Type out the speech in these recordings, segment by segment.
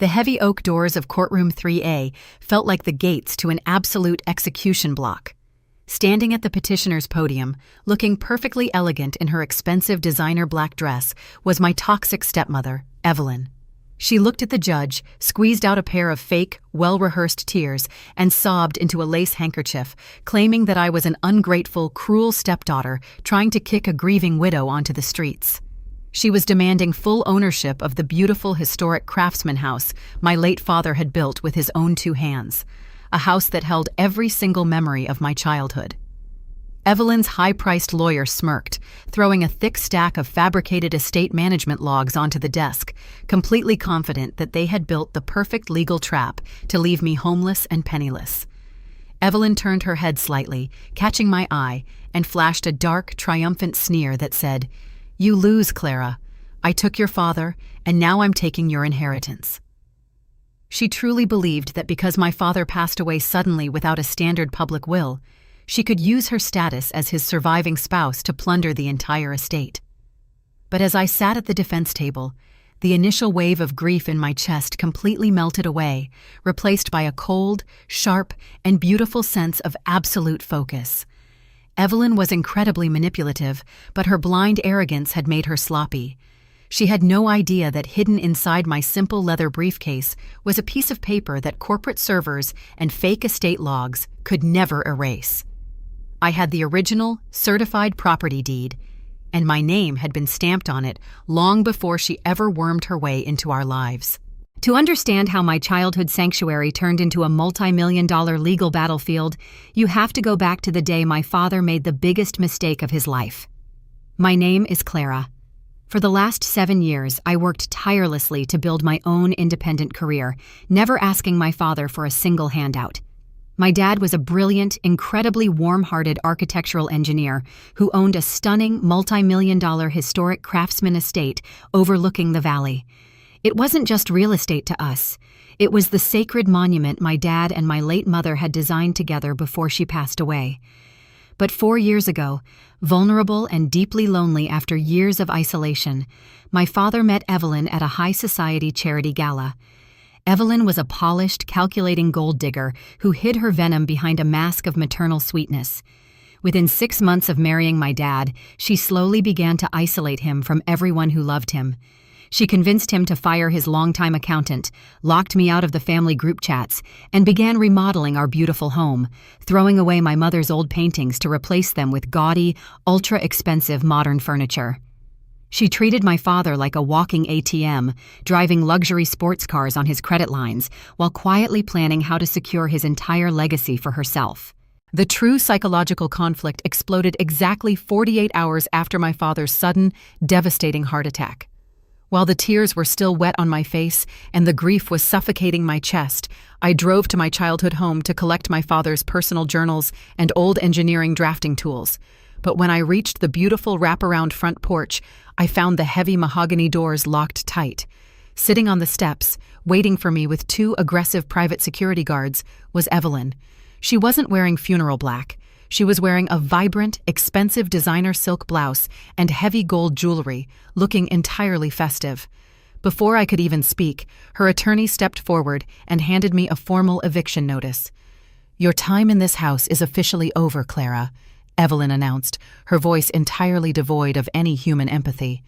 The heavy oak doors of courtroom 3A felt like the gates to an absolute execution block. Standing at the petitioner's podium, looking perfectly elegant in her expensive designer black dress, was my toxic stepmother, Evelyn. She looked at the judge, squeezed out a pair of fake, well-rehearsed tears, and sobbed into a lace handkerchief, claiming that I was an ungrateful, cruel stepdaughter trying to kick a grieving widow onto the streets. She was demanding full ownership of the beautiful historic craftsman house my late father had built with his own 2 hands, a house that held every single memory of my childhood. Evelyn's high-priced lawyer smirked, throwing a thick stack of fabricated estate management logs onto the desk, completely confident that they had built the perfect legal trap to leave me homeless and penniless. Evelyn turned her head slightly, catching my eye, and flashed a dark, triumphant sneer that said, "You lose, Clara. I took your father, and now I'm taking your inheritance." She truly believed that because my father passed away suddenly without a standard public will, she could use her status as his surviving spouse to plunder the entire estate. But as I sat at the defense table, the initial wave of grief in my chest completely melted away, replaced by a cold, sharp, and beautiful sense of absolute focus. Evelyn was incredibly manipulative, but her blind arrogance had made her sloppy. She had no idea that hidden inside my simple leather briefcase was a piece of paper that corporate servers and fake estate logs could never erase. I had the original, certified property deed, and my name had been stamped on it long before she ever wormed her way into our lives. To understand how my childhood sanctuary turned into a multi-million-dollar legal battlefield, you have to go back to the day my father made the biggest mistake of his life. My name is Clara. For the last 7 years, I worked tirelessly to build my own independent career, never asking my father for a single handout. My dad was a brilliant, incredibly warm-hearted architectural engineer who owned a stunning, multi-million-dollar historic craftsman estate overlooking the valley. It wasn't just real estate to us. It was the sacred monument my dad and my late mother had designed together before she passed away. But 4 years ago, vulnerable and deeply lonely after years of isolation, my father met Evelyn at a high society charity gala. Evelyn was a polished, calculating gold digger who hid her venom behind a mask of maternal sweetness. Within 6 months of marrying my dad, she slowly began to isolate him from everyone who loved him. She convinced him to fire his longtime accountant, locked me out of the family group chats, and began remodeling our beautiful home, throwing away my mother's old paintings to replace them with gaudy, ultra-expensive modern furniture. She treated my father like a walking ATM, driving luxury sports cars on his credit lines, while quietly planning how to secure his entire legacy for herself. The true psychological conflict exploded exactly 48 hours after my father's sudden, devastating heart attack. While the tears were still wet on my face and the grief was suffocating my chest, I drove to my childhood home to collect my father's personal journals and old engineering drafting tools. But when I reached the beautiful wraparound front porch, I found the heavy mahogany doors locked tight. Sitting on the steps, waiting for me with 2 aggressive private security guards, was Evelyn. She wasn't wearing funeral black. She was wearing a vibrant, expensive designer silk blouse and heavy gold jewelry, looking entirely festive. Before I could even speak, her attorney stepped forward and handed me a formal eviction notice. "Your time in this house is officially over, Clara," Evelyn announced, her voice entirely devoid of any human empathy.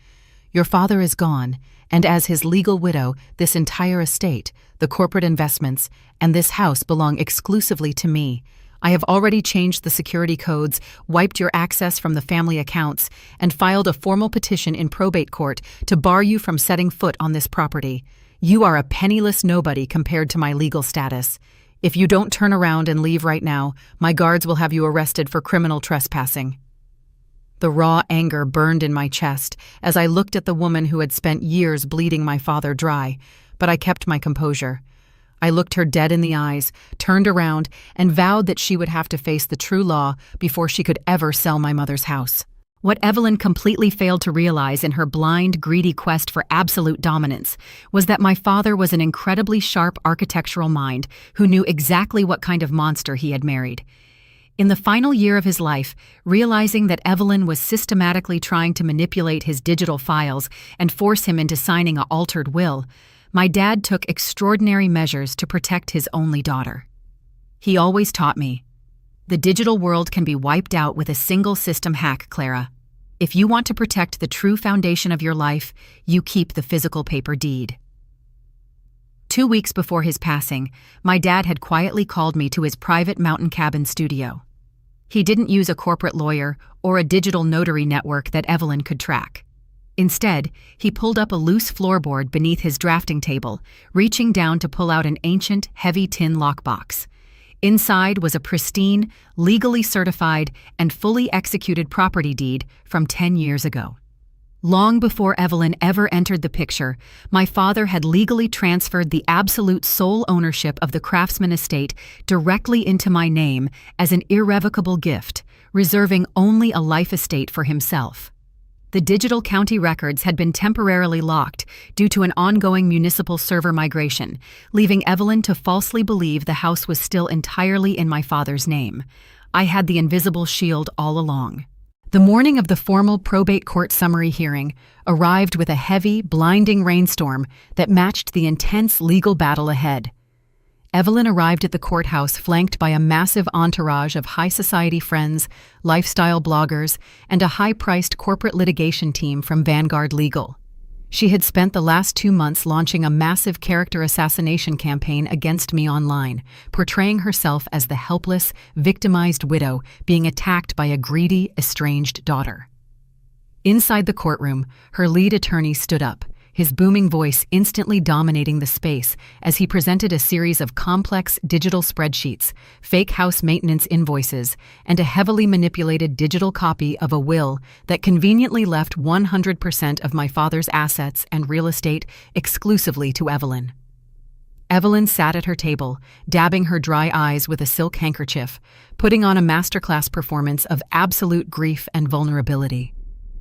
"Your father is gone, and as his legal widow, this entire estate, the corporate investments, and this house belong exclusively to me. I have already changed the security codes, wiped your access from the family accounts, and filed a formal petition in probate court to bar you from setting foot on this property. You are a penniless nobody compared to my legal status. If you don't turn around and leave right now, my guards will have you arrested for criminal trespassing." The raw anger burned in my chest as I looked at the woman who had spent years bleeding my father dry, but I kept my composure. I looked her dead in the eyes, turned around, and vowed that she would have to face the true law before she could ever sell my mother's house. What Evelyn completely failed to realize in her blind, greedy quest for absolute dominance was that my father was an incredibly sharp architectural mind who knew exactly what kind of monster he had married. In the final year of his life, realizing that Evelyn was systematically trying to manipulate his digital files and force him into signing an altered will, My dad took extraordinary measures to protect his only daughter. He always taught me, the digital world can be wiped out with a single system hack, Clara. If you want to protect the true foundation of your life, you keep the physical paper deed. 2 weeks before his passing, my dad had quietly called me to his private mountain cabin studio. He didn't use a corporate lawyer or a digital notary network that Evelyn could track. Instead, he pulled up a loose floorboard beneath his drafting table, reaching down to pull out an ancient, heavy tin lockbox. Inside was a pristine, legally certified, and fully executed property deed from 10 years ago. Long before Evelyn ever entered the picture, my father had legally transferred the absolute sole ownership of the Craftsman estate directly into my name as an irrevocable gift, reserving only a life estate for himself. The digital county records had been temporarily locked due to an ongoing municipal server migration, leaving Evelyn to falsely believe the house was still entirely in my father's name. I had the invisible shield all along. The morning of the formal probate court summary hearing arrived with a heavy, blinding rainstorm that matched the intense legal battle ahead. Evelyn arrived at the courthouse flanked by a massive entourage of high society friends, lifestyle bloggers, and a high-priced corporate litigation team from Vanguard Legal. She had spent the last 2 months launching a massive character assassination campaign against me online, portraying herself as the helpless, victimized widow being attacked by a greedy, estranged daughter. Inside the courtroom, her lead attorney stood up, his booming voice instantly dominating the space as he presented a series of complex digital spreadsheets, fake house maintenance invoices, and a heavily manipulated digital copy of a will that conveniently left 100% of my father's assets and real estate exclusively to Evelyn. Evelyn sat at her table, dabbing her dry eyes with a silk handkerchief, putting on a masterclass performance of absolute grief and vulnerability.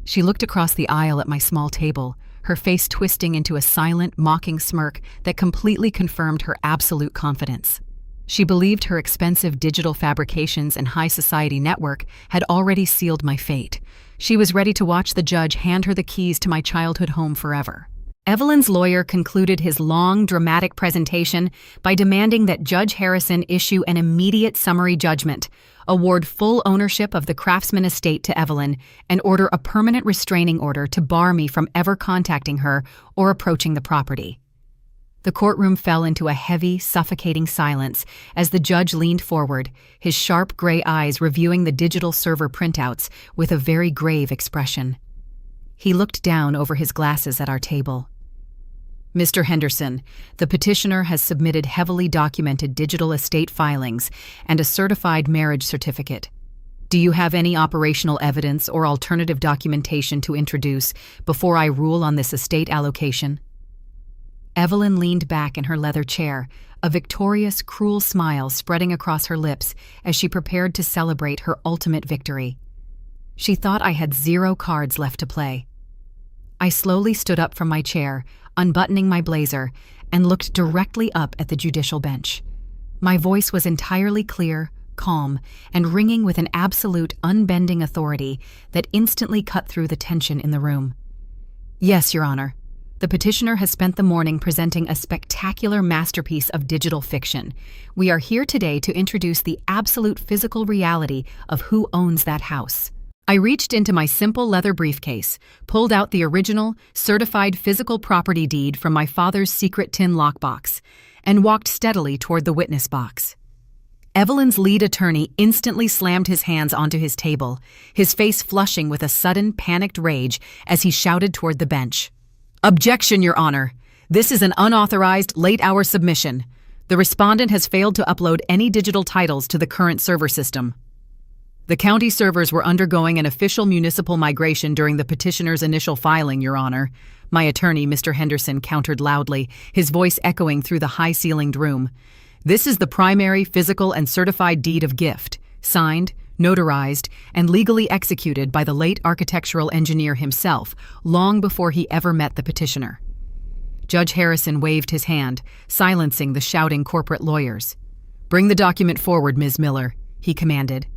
She looked across the aisle at my small table, her face twisting into a silent, mocking smirk that completely confirmed her absolute confidence. She believed her expensive digital fabrications and high society network had already sealed my fate. She was ready to watch the judge hand her the keys to my childhood home forever. Evelyn's lawyer concluded his long, dramatic presentation by demanding that Judge Harrison issue an immediate summary judgment, award full ownership of the Craftsman estate to Evelyn, and order a permanent restraining order to bar me from ever contacting her or approaching the property. The courtroom fell into a heavy, suffocating silence as the judge leaned forward, his sharp gray eyes reviewing the digital server printouts with a very grave expression. He looked down over his glasses at our table. Mr. Henderson, the petitioner has submitted heavily documented digital estate filings and a certified marriage certificate. Do you have any operational evidence or alternative documentation to introduce before I rule on this estate allocation? Evelyn leaned back in her leather chair, a victorious, cruel smile spreading across her lips as she prepared to celebrate her ultimate victory. She thought I had 0 cards left to play. I slowly stood up from my chair, unbuttoning my blazer, and looked directly up at the judicial bench. My voice was entirely clear, calm, and ringing with an absolute, unbending authority that instantly cut through the tension in the room. Yes, Your Honor. The petitioner has spent the morning presenting a spectacular masterpiece of digital fiction. We are here today to introduce the absolute physical reality of who owns that house. I reached into my simple leather briefcase, pulled out the original, certified physical property deed from my father's secret tin lockbox, and walked steadily toward the witness box. Evelyn's lead attorney instantly slammed his hands onto his table, his face flushing with a sudden, panicked rage as he shouted toward the bench. Objection, Your Honor. This is an unauthorized, late-hour submission. The respondent has failed to upload any digital titles to the current server system. The county servers were undergoing an official municipal migration during the petitioner's initial filing, Your Honor. My attorney, Mr. Henderson, countered loudly, his voice echoing through the high-ceilinged room. This is the primary physical and certified deed of gift, signed, notarized, and legally executed by the late architectural engineer himself, long before he ever met the petitioner. Judge Harrison waved his hand, silencing the shouting corporate lawyers. Bring the document forward, Ms. Miller, he commanded.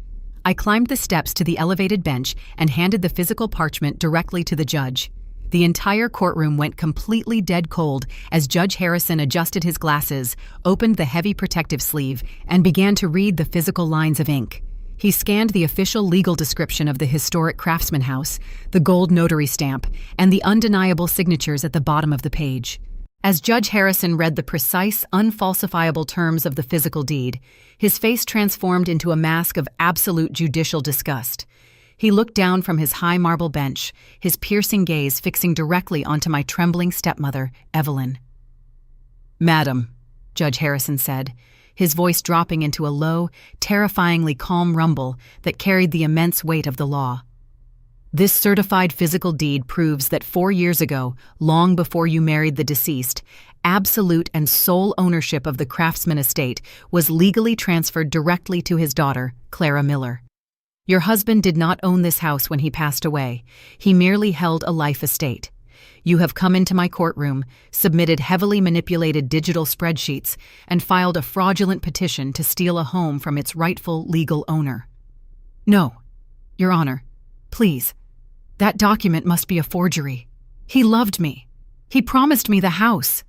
I climbed the steps to the elevated bench and handed the physical parchment directly to the judge. The entire courtroom went completely dead cold as Judge Harrison adjusted his glasses, opened the heavy protective sleeve, and began to read the physical lines of ink. He scanned the official legal description of the historic craftsman house, the gold notary stamp, and the undeniable signatures at the bottom of the page. As Judge Harrison read the precise, unfalsifiable terms of the physical deed, his face transformed into a mask of absolute judicial disgust. He looked down from his high marble bench, his piercing gaze fixing directly onto my trembling stepmother, Evelyn. "Madam," Judge Harrison said, his voice dropping into a low, terrifyingly calm rumble that carried the immense weight of the law. "This certified physical deed proves that 4 years ago, long before you married the deceased, absolute and sole ownership of the craftsman estate was legally transferred directly to his daughter, Clara Miller. Your husband did not own this house when he passed away. He merely held a life estate. You have come into my courtroom, submitted heavily manipulated digital spreadsheets, and filed a fraudulent petition to steal a home from its rightful legal owner." "No, Your Honor, please. That document must be a forgery. He loved me. He promised me the house,"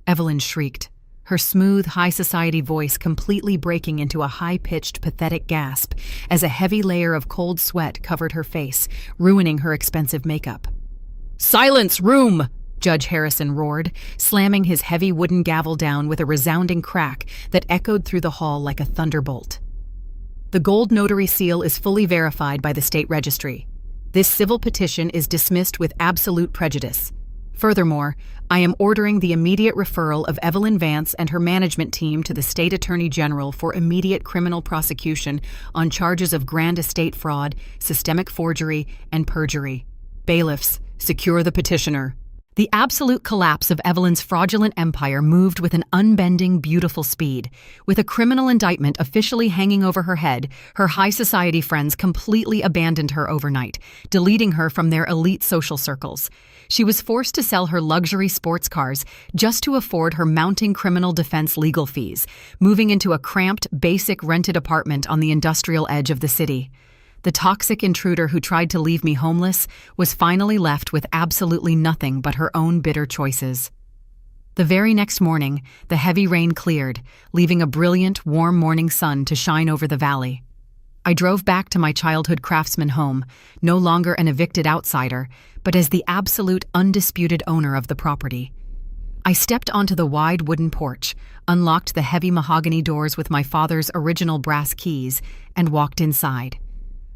Evelyn shrieked, her smooth, high society voice completely breaking into a high-pitched, pathetic gasp as a heavy layer of cold sweat covered her face, ruining her expensive makeup. "Silence, room!" Judge Harrison roared, slamming his heavy wooden gavel down with a resounding crack that echoed through the hall like a thunderbolt. "The gold notary seal is fully verified by the state registry. This civil petition is dismissed with absolute prejudice. Furthermore, I am ordering the immediate referral of Evelyn Vance and her management team to the State Attorney General for immediate criminal prosecution on charges of grand estate fraud, systemic forgery, and perjury. Bailiffs, secure the petitioner." The absolute collapse of Evelyn's fraudulent empire moved with an unbending, beautiful speed. With a criminal indictment officially hanging over her head, her high society friends completely abandoned her overnight, deleting her from their elite social circles. She was forced to sell her luxury sports cars just to afford her mounting criminal defense legal fees, moving into a cramped, basic rented apartment on the industrial edge of the city. The toxic intruder who tried to leave me homeless was finally left with absolutely nothing but her own bitter choices. The very next morning, the heavy rain cleared, leaving a brilliant, warm morning sun to shine over the valley. I drove back to my childhood craftsman home, no longer an evicted outsider, but as the absolute, undisputed owner of the property. I stepped onto the wide wooden porch, unlocked the heavy mahogany doors with my father's original brass keys, and walked inside.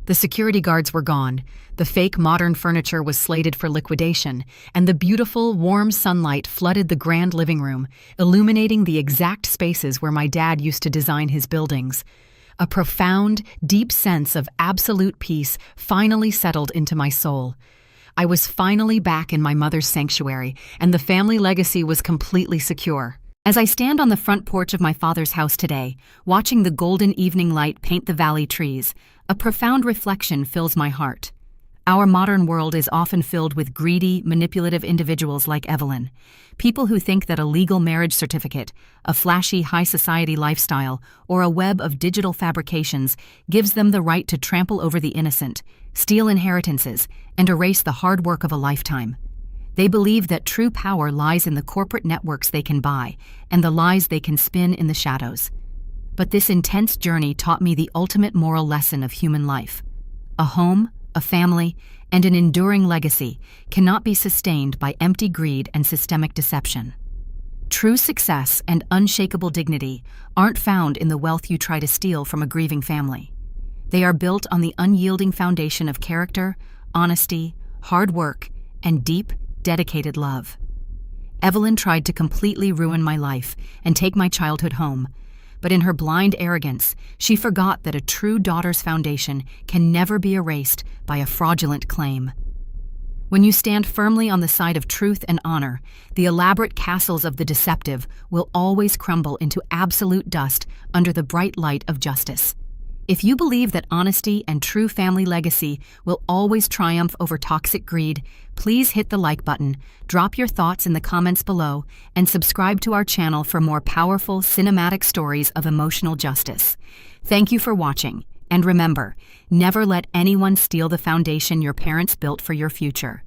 The security guards were gone, the fake modern furniture was slated for liquidation, and the beautiful, warm sunlight flooded the grand living room, illuminating the exact spaces where my dad used to design his buildings. A profound, deep sense of absolute peace finally settled into my soul. I was finally back in my mother's sanctuary, and the family legacy was completely secure. As I stand on the front porch of my father's house today, watching the golden evening light paint the valley trees, a profound reflection fills my heart. Our modern world is often filled with greedy, manipulative individuals like Evelyn. People who think that a legal marriage certificate, a flashy high society lifestyle, or a web of digital fabrications gives them the right to trample over the innocent, steal inheritances, and erase the hard work of a lifetime. They believe that true power lies in the corporate networks they can buy and the lies they can spin in the shadows. But this intense journey taught me the ultimate moral lesson of human life. A home, a family, and an enduring legacy cannot be sustained by empty greed and systemic deception. True success and unshakable dignity aren't found in the wealth you try to steal from a grieving family. They are built on the unyielding foundation of character, honesty, hard work, and deep, dedicated love. Evelyn tried to completely ruin my life and take my childhood home, but in her blind arrogance, she forgot that a true daughter's foundation can never be erased by a fraudulent claim. When you stand firmly on the side of truth and honor, the elaborate castles of the deceptive will always crumble into absolute dust under the bright light of justice. If you believe that honesty and true family legacy will always triumph over toxic greed, please hit the like button, drop your thoughts in the comments below, and subscribe to our channel for more powerful cinematic stories of emotional justice. Thank you for watching, and remember, never let anyone steal the foundation your parents built for your future.